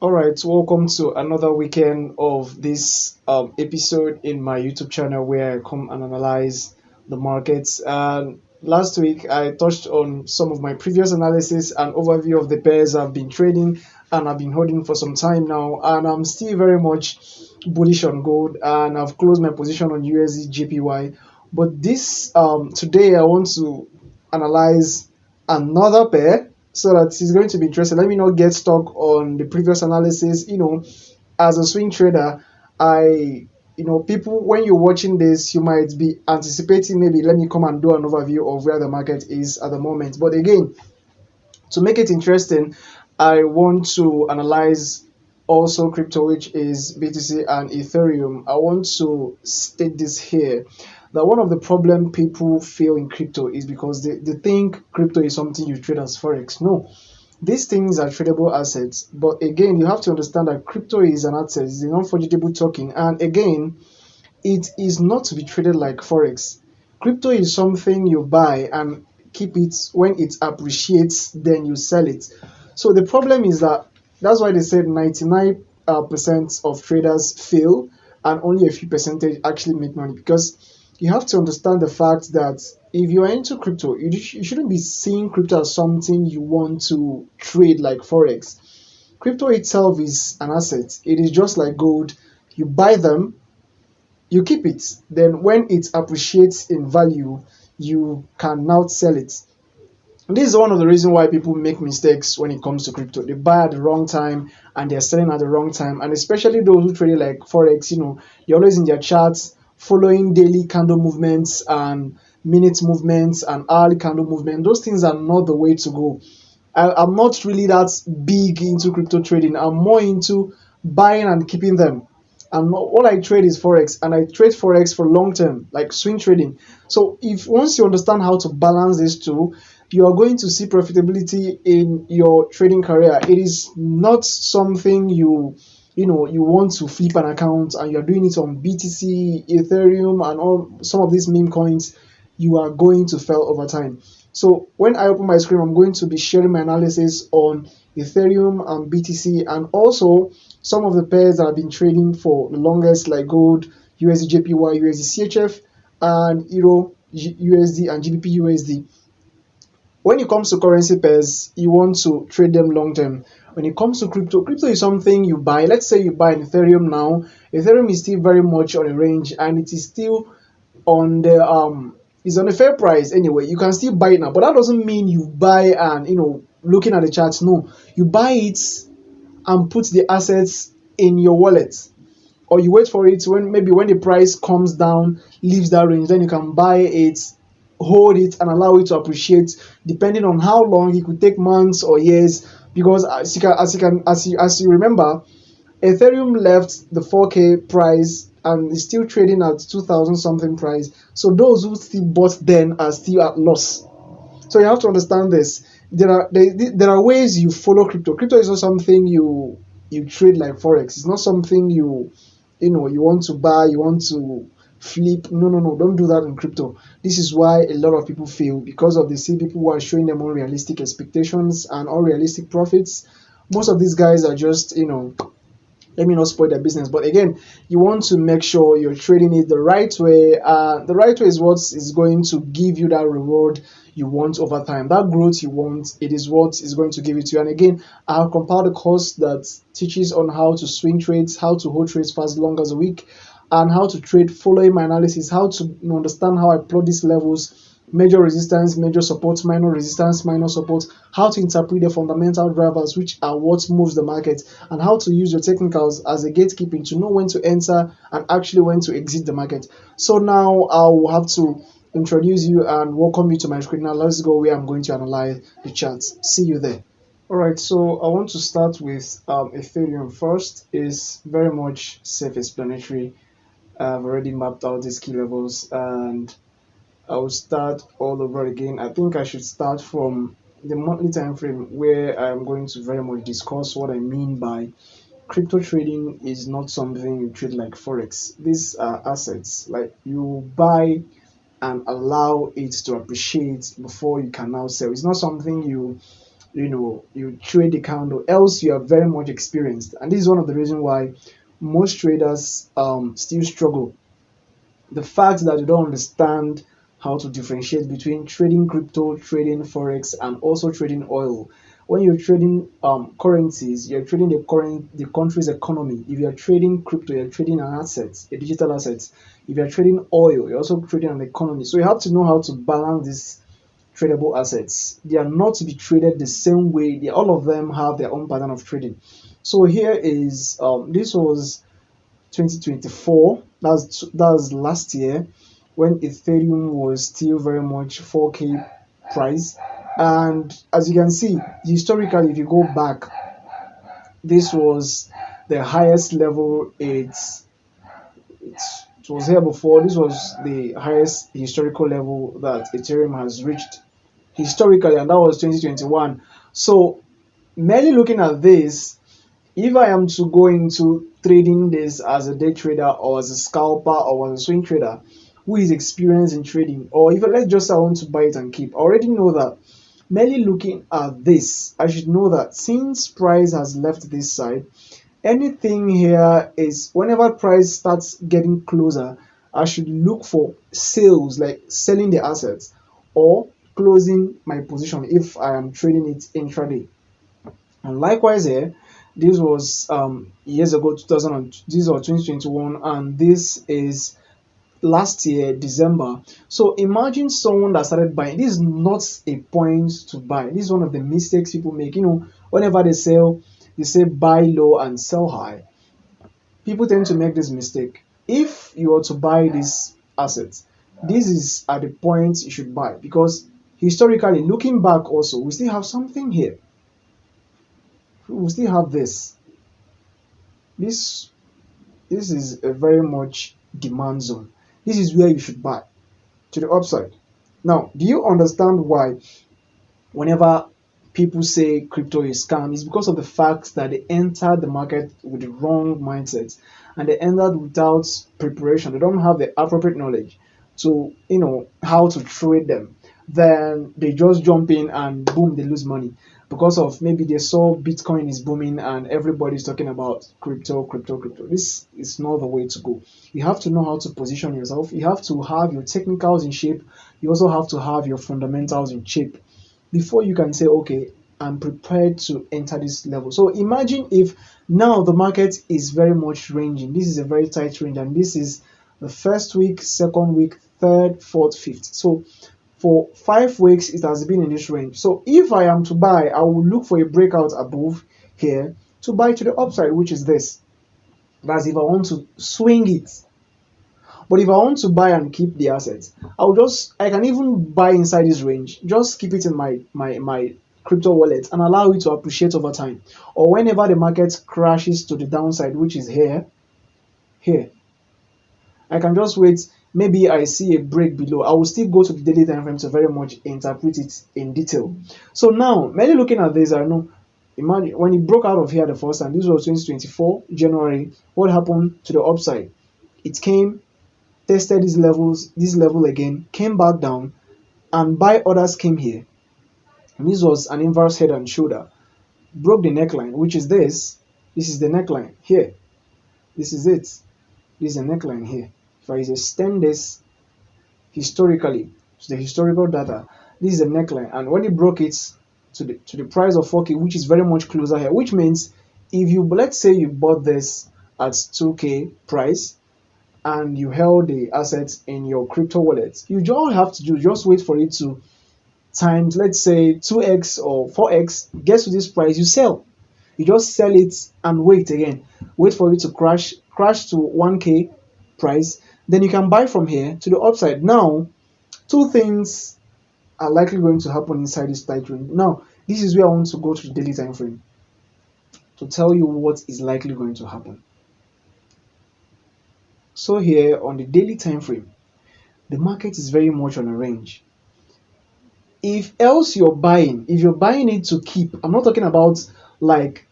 All right, welcome to another weekend of this episode in my YouTube channel where I come and analyze the markets. And last week, I touched on some of my previous analysis and overview of the pairs I've been trading and I've been holding for some time now. And I'm still very much bullish on gold, and I've closed my position on USD JPY. But this today, I want to analyze another pair so that it's going to be interesting. Let me not get stuck on the previous analysis. As a swing trader, people, when you're watching this, you might be anticipating maybe let me come and do an overview of where the market is at the moment. But again, to make it interesting, I want to analyze also crypto, which is BTC and Ethereum. I want to state this here that one of the problem people feel in crypto is because they think crypto is something you trade as forex. No, these things are tradable assets, but again, you have to understand that crypto is an asset, it's a non-fungible token, and again, it is not to be traded like forex. Crypto is something you buy and keep it. When it appreciates, then you sell it. So the problem is that that's why they said 99% of traders fail and only a few percentage actually make money, because you have to understand the fact that if you are into crypto, you shouldn't be seeing crypto as something you want to trade like forex. Crypto itself is an asset. It is just like gold. You buy them, you keep it, then when it appreciates in value, you can now sell it. This is one of the reasons why people make mistakes when it comes to crypto. They buy at the wrong time and they're selling at the wrong time. And especially those who trade like forex, they're always in their charts following daily candle movements and minute movements and hourly candle movement. Those things are not the way to go. I'm not really that big into crypto trading. I'm more into buying and keeping them. And all I trade is forex, and I trade forex for long term, like swing trading. So if once you understand how to balance these two, you are going to see profitability in your trading career. It is not something you want to flip an account and you're doing it on BTC, Ethereum, and all some of these meme coins. You are going to fail over time. So when I open my screen, I'm going to be sharing my analysis on Ethereum and BTC, and also some of the pairs that I've been trading for the longest, like gold, USD JPY, USD CHF, and Euro USD and GBP USD. When it comes to currency pairs, you want to trade them long term. When it comes to crypto is something you buy. Let's say you buy an Ethereum now. Ethereum is still very much on a range, and it is still on the it's on a fair price anyway. You can still buy it now, but that doesn't mean you buy and looking at the charts. No, you buy it and put the assets in your wallet, or you wait for it when the price comes down, leaves that range, then you can buy it, hold it, and allow it to appreciate. Depending on how long, it could take months or years, because as you remember, Ethereum left the 4K price and is still trading at 2000 something price. So those who still bought then are still at loss. So you have to understand this. There are ways you follow crypto. Crypto is not something you trade like forex. It's not something you want to buy, you want to flip. No, don't do that in crypto. This is why a lot of people fail, because of the see people who are showing them unrealistic expectations and unrealistic profits. Most of these guys are just let me not spoil their business. But again, you want to make sure you're trading it the right way. The right way is what is going to give you that reward you want over time. That growth you want, it is what is going to give it to you. And again, I have compiled a course that teaches on how to swing trades, how to hold trades for as long as a week, and how to trade following my analysis, how to understand how I plot these levels, major resistance, major support, minor resistance, minor support, how to interpret the fundamental drivers, which are what moves the market, and how to use your technicals as a gatekeeping to know when to enter and actually when to exit the market. So now I'll have to introduce you and welcome you to my screen. Now let's go where I'm going to analyze the charts. See you there. All right, so I want to start with Ethereum first. Is very much self-explanatory. I've already mapped out these key levels, and I will start all over again. I think I should start from the monthly time frame, where I'm going to very much discuss what I mean by crypto trading is not something you trade like forex. These are assets, like you buy and allow it to appreciate before you can now sell. It's not something you you trade the candle, else you are very much experienced. And this is one of the reasons why most traders still struggle. The fact that you don't understand how to differentiate between trading crypto, trading forex, and also trading oil. When you're trading currencies, you're trading the country's economy. If you're trading crypto, you're trading an asset, a digital asset. If you're trading oil, you're also trading an economy. So you have to know how to balance these tradable assets. They are not to be traded the same way. All of them have their own pattern of trading. So here is this was 2024. That's last year when Ethereum was still very much 4K price. And as you can see, historically, if you go back, this was the highest level it was here before. This was the highest historical level that Ethereum has reached historically, and that was 2021. So merely looking at this, if I am to go into trading this as a day trader or as a scalper or as a swing trader who is experienced in trading, or if let's just say I want to buy it and keep, I already know that merely looking at this, I should know that since price has left this side, anything here is whenever price starts getting closer, I should look for sales, like selling the assets or closing my position if I am trading it intraday. And likewise here, this was years ago, 2000, this was 2021, and this is last year December. So imagine someone that started buying. This is not a point to buy. This is one of the mistakes people make. Whenever they sell, they say buy low and sell high. People tend to make this mistake. If you are to buy this asset, this is at the point you should buy, because historically, looking back also, we still have something here. We still have this. This is a very much demand zone. This is where you should buy to the upside. Now, do you understand why whenever people say crypto is scam, it's because of the fact that they entered the market with the wrong mindset, and they entered without preparation. They don't have the appropriate knowledge to how to trade them. Then they just jump in and boom, they lose money because of maybe they saw Bitcoin is booming and everybody's talking about crypto, crypto, crypto. This is not the way to go. You have to know how to position yourself. You have to have your technicals in shape. You also have to have your fundamentals in shape before you can say, okay, I'm prepared to enter this level. So imagine if now the market is very much ranging. This is a very tight range, and this is the first week, second week, third, fourth, fifth. So for 5 weeks, it has been in this range. So if I am to buy, I will look for a breakout above here to buy to the upside, which is this. That's if I want to swing it. But if I want to buy and keep the assets, I can even buy inside this range. Just keep it in my crypto wallet and allow it to appreciate over time. Or whenever the market crashes to the downside, which is here, I can just wait. Maybe I see a break below. I will still go to the daily time frame to very much interpret it in detail. So now, merely looking at this, I know. Imagine when it broke out of here the first time. This was 2024 January. What happened to the upside? It came, tested this level again, came back down, and buy orders came here. And this was an inverse head and shoulder. Broke the neckline, which is this. This is the neckline here. This is it. This is the neckline here. If I extend this historically to the historical data, this is the neckline, and when it broke it to the price of 4K, which is very much closer here, which means if you, let's say you bought this at 2K price and you held the assets in your crypto wallet, you all have to do just wait for it to times, let's say 2x or 4x, gets to this price, you sell. You just sell it and wait again. Wait for it to crash to 1K price. Then you can buy from here to the upside. Now, two things are likely going to happen inside this tight range. Now, this is where I want to go to the daily time frame to tell you what is likely going to happen. So here on the daily time frame, the market is very much on a range. If you're buying it to keep, I'm not talking about like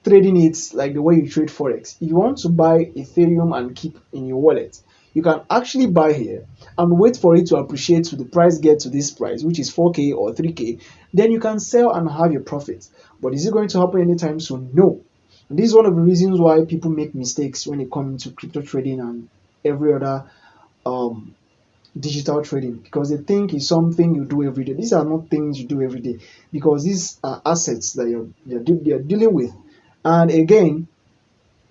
trading it like the way you trade forex. If you want to buy Ethereum and keep in your wallet, You can actually buy here and wait for it to appreciate to the price get to this price, which is 4k or 3k. Then you can sell and have your profit. But is it going to happen anytime soon? No. And this is one of the reasons why people make mistakes when it comes to crypto trading and every other um, digital trading, because they think it's something you do every day. These are not things you do every day, because these are assets that you're dealing with. And again,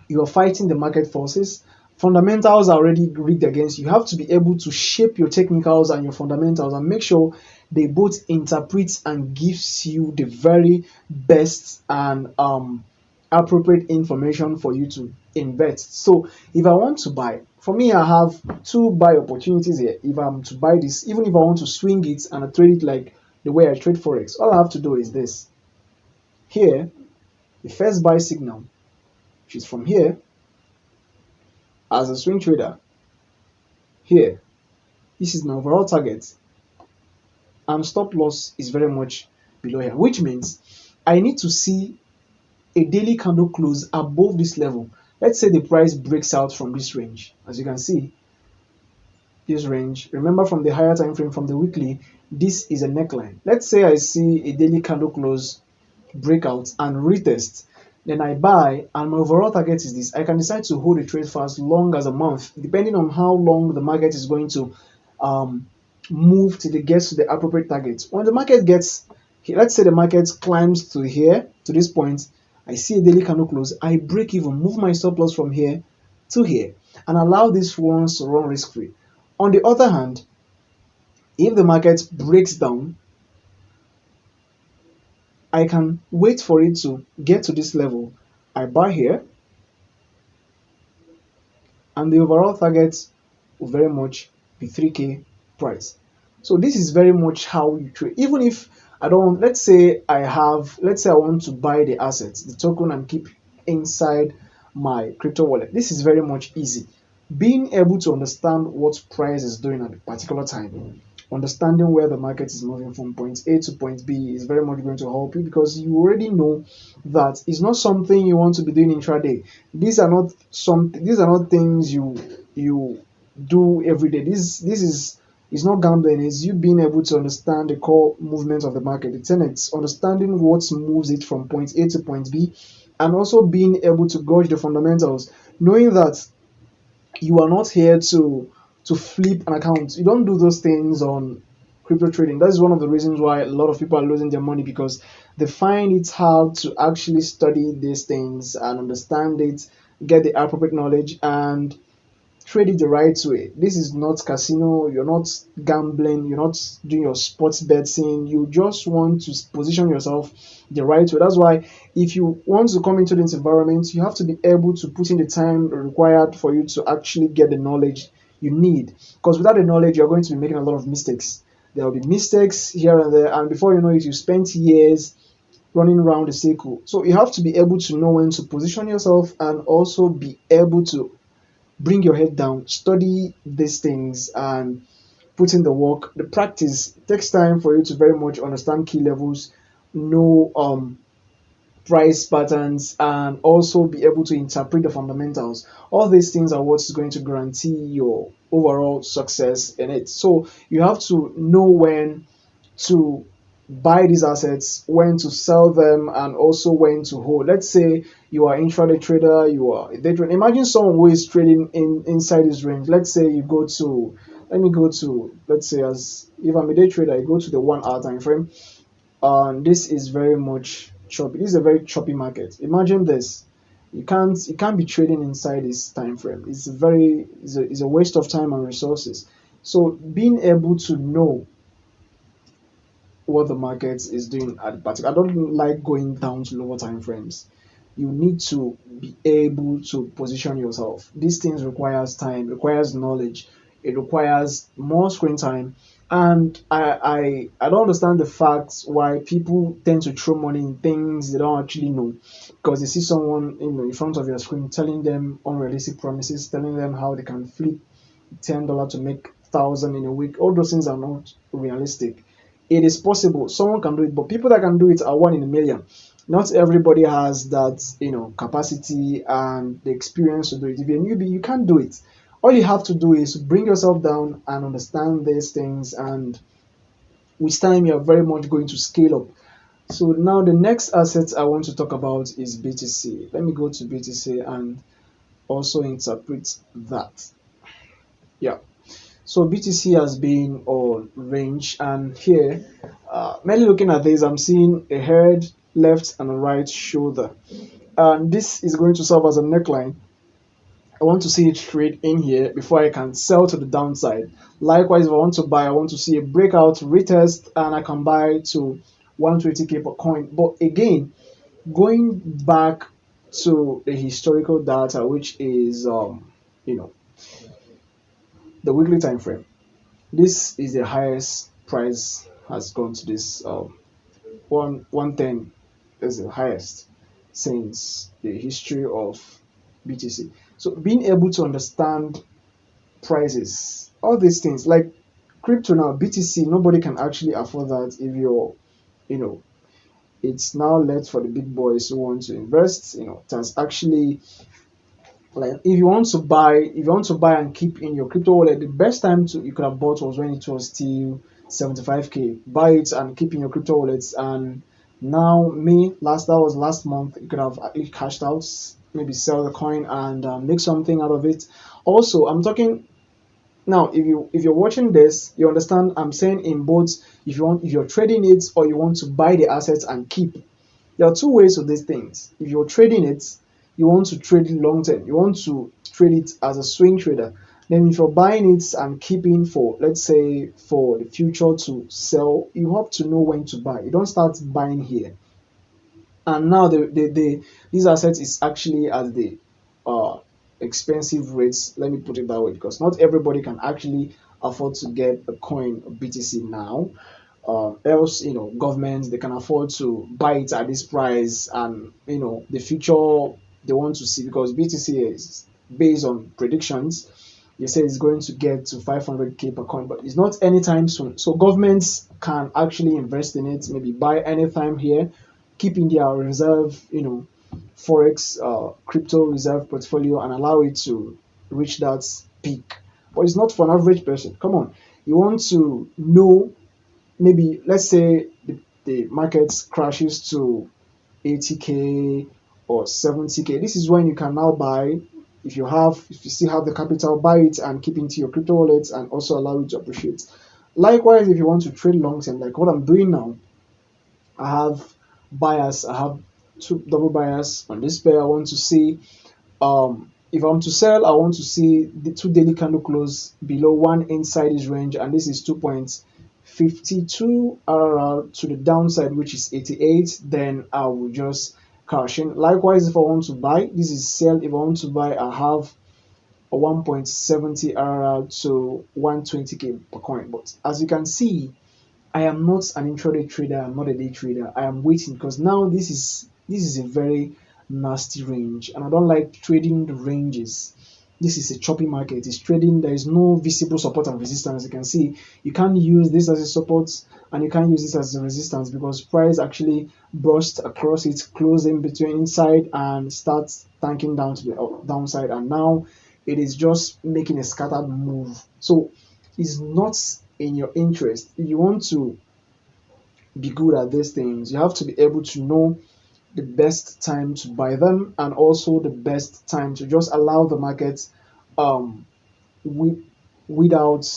you're fighting the market forces. Fundamentals are already rigged against you. You have to be able to shape your technicals and your fundamentals and make sure they both interpret and gives you the very best and appropriate information for you to invest. So if I want to buy, for me, I have two buy opportunities here. If I'm to buy this, even if I want to swing it and I trade it like the way I trade Forex, all I have to do is this. Here, the first buy signal, which is from here, as a swing trader, here, this is my overall target, and stop loss is very much below here, which means I need to see a daily candle close above this level. Let's say the price breaks out from this range. As you can see, this range, remember from the higher time frame, from the weekly, this is a neckline. Let's say I see a daily candle close breakout and retest, then I buy, and my overall target is this. I can decide to hold a trade for as long as a month, depending on how long the market is going to move till it gets to the appropriate target. When the market gets, let's say the market climbs to here, to this point, I see a daily candle close, I break even, move my stop loss from here to here, and allow these ones to run risk free. On the other hand, if the market breaks down, I can wait for it to get to this level. I buy here, and the overall target will very much be 3k price. So this is very much how you trade. Even if I don't, let's say I want to buy the assets, the token, and keep inside my crypto wallet. This is very much easy. Being able to understand what price is doing at a particular time, understanding where the market is moving from point A to point B is very much going to help you, because you already know that it's not something you want to be doing intraday. These are not things you do every day. This is not gambling. It's you being able to understand the core movements of the market, the tenets, understanding what moves it from point A to point B, and also being able to gauge the fundamentals, knowing that you are not here to flip an account. You don't do those things on crypto trading. That is one of the reasons why a lot of people are losing their money, because they find it hard to actually study these things and understand it, get the appropriate knowledge, and trade it the right way. This is not casino. You're not gambling. You're not doing your sports betting. You just want to position yourself the right way. That's why if you want to come into this environment, you have to be able to put in the time required for you to actually get the knowledge you need. Because without the knowledge, you're going to be making a lot of mistakes. There will be mistakes here and there, and before you know it, you spent years running around the circle. So you have to be able to know when to position yourself, and also be able to bring your head down, study these things, and put in the work. The practice takes time for you to very much understand key levels, know price patterns, and also be able to interpret the fundamentals. All these things are what's going to guarantee your overall success in it. So you have to know when to buy these assets, when to sell them, and also when to hold. Let's say you are intraday trader, you are a day trader. Imagine someone who is trading inside this range. Let's say you go to, let's say, as if I'm a day trader, I go to the 1 hour time frame, and this is very much choppy. This is a very choppy market. Imagine this. You can't be trading inside this time frame. It's a waste of time and resources. So being able to know what the market is doing at particular, I don't like going down to lower time frames. You need to be able to position yourself. These things requires time, requires knowledge, it requires more screen time. And I don't understand the facts why people tend to throw money in things they don't actually know, because they see someone in front of your screen telling them unrealistic promises, telling them how they can flip $10 to make 1,000 in a week. All those things are not realistic. It is possible, someone can do it, but people that can do it are one in a million. Not everybody has that capacity and the experience to do it. If you're a newbie, you can't do it. All you have to do is bring yourself down and understand these things, and with time you are very much going to scale up. So now the next asset I want to talk about is BTC. Let me go to BTC and also interpret that. Yeah. So BTC has been on range, and here, mainly looking at this, I'm seeing a head, left, and a right shoulder. And this is going to serve as a neckline. I want to see it trade in here before I can sell to the downside. Likewise, if I want to buy, I want to see a breakout, retest, and I can buy to 120k per coin. But again, going back to the historical data, which is you know the weekly time frame, this is the highest price has gone to this 110 is the highest since the history of BTC. So being able to understand prices, all these things like crypto now, BTC, nobody can actually afford that if you're, you know, it's now left for the big boys who want to invest. It has actually, like, if you want to buy and keep in your crypto wallet, the best time to you could have bought was when it was still 75k. Buy it and keep in your crypto wallets. And now, that was last month, you could have actually cashed out, maybe sell the coin and make something out of it. Also, I'm talking now, if you're watching this, you understand I'm saying in both, if you're trading it or you want to buy the assets and keep. There are two ways to these things. If you're trading it, you want to trade it long term. You want to trade it as a swing trader. Then if you're buying it and keeping for, let's say, for the future to sell, you have to know when to buy. You don't start buying here. And now these assets is actually at the uh expensive rates. Let me put it that way, because not everybody can actually afford to get a coin of BTC now. Else, governments, they can afford to buy it at this price, and the future they want to see, because BTC is based on predictions. They say it's going to get to 500k per coin, but it's not anytime soon. So governments can actually invest in it, maybe buy anytime here, keep in their reserve, Forex, crypto reserve portfolio, and allow it to reach that peak. But it's not for an average person. Come on, you want to know, maybe let's say the market crashes to 80k or 70k. This is when you can now buy. If you still have the capital, buy it and keep into your crypto wallets, and also allow it to appreciate. Likewise, if you want to trade long term, like what I'm doing now, I have buyers. I have two double buyers on this pair. I want to see, if I'm to sell, I want to see the two daily candle close below one inside this range, and this is 2.52 RRR to the downside, which is 88. Then I will just cash in. Likewise, if I want to buy, this is sell. If I want to buy, I have a 1.70 RRR to 120k per coin. But as you can see, I am not an intraday trader. I'm not a day trader. I am waiting, because now this is a very nasty range, and I don't like trading the ranges. This is a choppy market. It's trading. There is no visible support and resistance. You can see you can't use this as a support and you can't use this as a resistance, because price actually burst across it, close in between inside, and starts tanking down to the downside. And now it is just making a scattered move. So it's not in your interest. If you want to be good at these things, you have to be able to know the best time to buy them, and also the best time to just allow the market, um with, without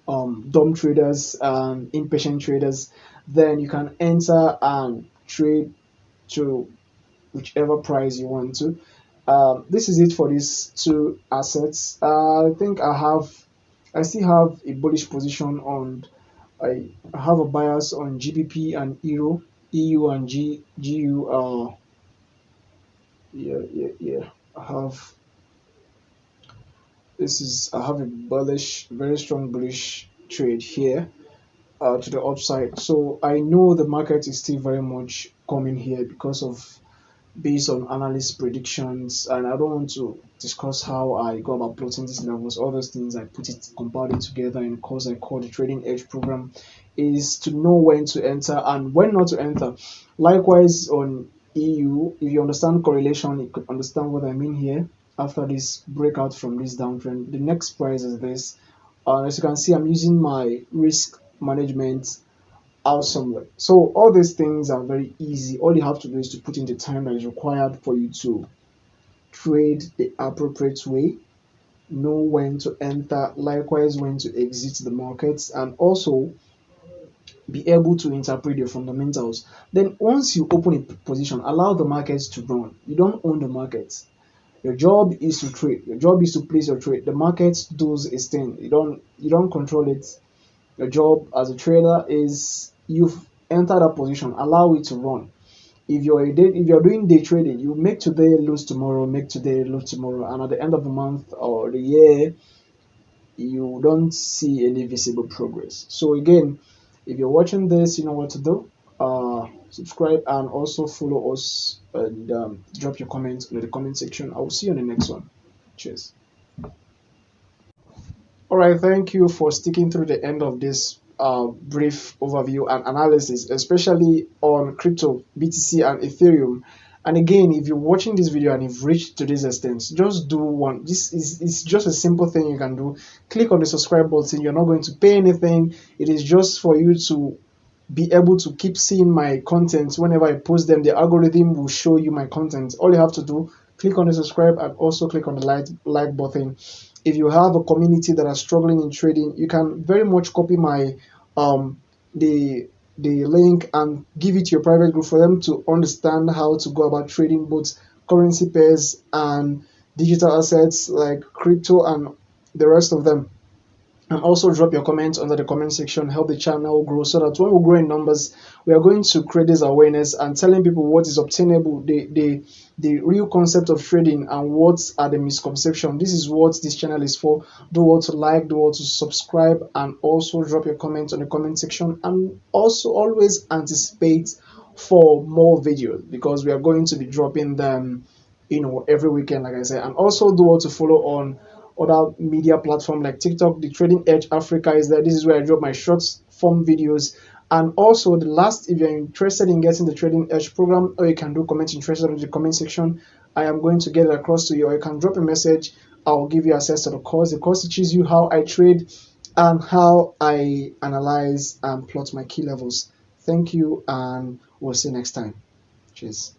dumb traders and impatient traders. Then you can enter and trade to whichever price you want to. This is it for these two assets. I still have a bullish position on, I have a bias on GBP and Euro, EU and GU. Yeah. I have a very strong bullish trade here, to the upside. So I know the market is still very much coming here because of, based on analyst predictions, and I don't want to discuss how I go about plotting these levels. All those things I put it, compiled it together in a course I call the Trading Edge program, is to know when to enter and when not to enter. Likewise on EU, if you understand correlation, you could understand what I mean here. after this breakout from this downtrend. The next price is this. As you can see, I'm using my risk management out somewhere. So all these things are very easy. All you have to do is to put in the time that is required for you to trade the appropriate way, know when to enter, likewise when to exit the markets, and also be able to interpret your fundamentals. Then once you open a position, allow the markets to run. You don't own the markets. Your job is to trade. Your job is to place your trade. The market does its thing. You don't control it. Your job as a trader is you've entered a position, allow it to run. If you're doing day trading, you make today, lose tomorrow, make today, lose tomorrow, and at the end of the month or the year, you don't see any visible progress. So again, if you're watching this, you know what to do. Subscribe and also follow us, and drop your comments in the comment section. I will see you in the next one. Cheers. All right, thank you for sticking through the end of this brief overview and analysis, especially on crypto, BTC, and Ethereum. And again, if you're watching this video and you've reached to this extent, just do one. This is it's just a simple thing you can do. Click on the subscribe button. You're not going to pay anything. It is just for you to be able to keep seeing my content whenever I post them. The algorithm will show you my content. All you have to do, click on the subscribe and also click on the like button. If you have a community that are struggling in trading, you can very much copy my the link and give it to your private group for them to understand how to go about trading both currency pairs and digital assets like crypto and the rest of them. And also drop your comments under the comment section, help the channel grow, so that when we grow in numbers, we are going to create this awareness and telling people what is obtainable, the real concept of trading, and what are the misconceptions. This is what this channel is for. Do what to like, do what to subscribe, and also drop your comments on the comment section, and also always anticipate for more videos, because we are going to be dropping them, every weekend, like I said. And also do what to follow on other media platform like TikTok. The Trading Edge Africa is there. This is where I drop my short form videos. And also the last, if you're interested in getting the Trading Edge program, or you can do comment interested in the comment section, I am going to get it across to you, or you can drop a message. I'll give you access to the course. The course teaches you how I trade and how I analyze and plot my key levels. Thank you, and we'll see you next time. Cheers.